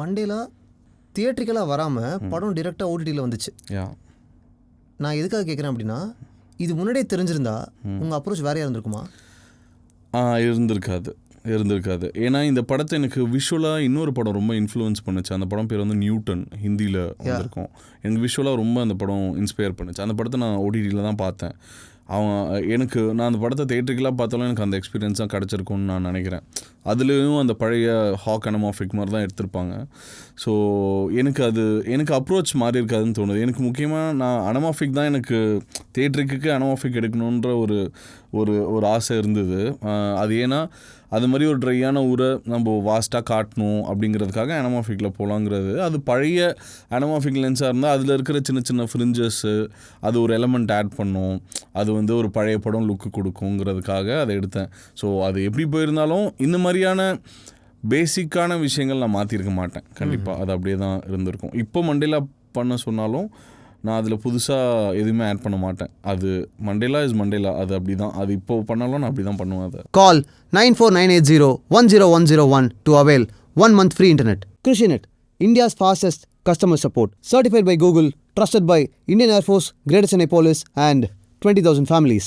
Mandela தியேட்ரிக்கலாக வராமல் படம் டிரெக்டாக ஓடிடியில் வந்துச்சு. நான் எதுக்காக கேட்குறேன் அப்படின்னா, இது முன்னாடியே தெரிஞ்சிருந்தா உங்கள் அப்ரோச் வேறையாக இருந்திருக்குமா? இருந்திருக்காது. ஏன்னா இந்த படத்தை எனக்கு விஷுவலாக இன்னொரு படம் ரொம்ப இன்ஃப்ளூயன்ஸ் பண்ணுச்சு. அந்த படம் பேர் வந்து நியூட்டன், ஹிந்தியில் வந்திருக்கும். எனக்கு விஷுவலாக ரொம்ப அந்த படம் இன்ஸ்பயர் பண்ணுச்சு. அந்த படத்தை நான் ஓடிடியில் தான் பார்த்தேன். நான் அந்த படத்தை தியேட்டருக்கெல்லாம் பார்த்தாலும் எனக்கு அந்த எக்ஸ்பீரியன்ஸ் தான் கிடச்சிருக்கும்னு நான் நினைக்கிறேன். அதுலேயும் அந்த பழைய ஹாக் அனமாஃபிக் மாதிரி தான் எடுத்திருப்பாங்க. ஸோ எனக்கு அப்ரோச் மாறி இருக்காதுன்னு தோணுது. எனக்கு முக்கியமாக நான் அனமாஃபிக் தான் எனக்கு தியேட்டருக்கு அனமாஃபிக் எடுக்கணுன்ற ஒரு ஆசை இருந்தது. அது ஏன்னா அது மாதிரி ஒரு ட்ரையான ஊரை நம்ம வாஸ்ட்டாக காட்டணும் அப்படிங்கிறதுக்காக அனமாஃபிக்கில் போகலாங்கிறது. அது பழைய அனமாஃபிக் லென்ஸாக இருந்தால் அதில் இருக்கிற சின்ன சின்ன ஃப்ரிஞ்சஸ்ஸு அது ஒரு எலமெண்ட் ஆட் பண்ணும், அது வந்து ஒரு பழைய படம் லுக்கு கொடுக்குங்கிறதுக்காக அதை எடுத்தேன். ஸோ அது எப்படி போயிருந்தாலும் இந்த மாதிரியான பேசிக்கான விஷயங்கள் நான் மாற்றிருக்க மாட்டேன் கண்டிப்பாக. அது அப்படியே தான் இருந்திருக்கும். இப்போ மண்டேலா பண்ண சொன்னாலும் நான் அதில் புதுசாக எதுவுமே ஆட் பண்ண மாட்டேன். அது மண்டேலா இஸ் மண்டேலா, அது அப்படி தான். அது இப்போ பண்ணாலும் நான் அப்படி தான் பண்ணுவேன். அதை கால் 9498010101 to avail 1 month free internet. Krishinet, India's fastest customer support. Certified by Google, trusted by Indian Air Force, Greater Chennai Police and 20,000 families.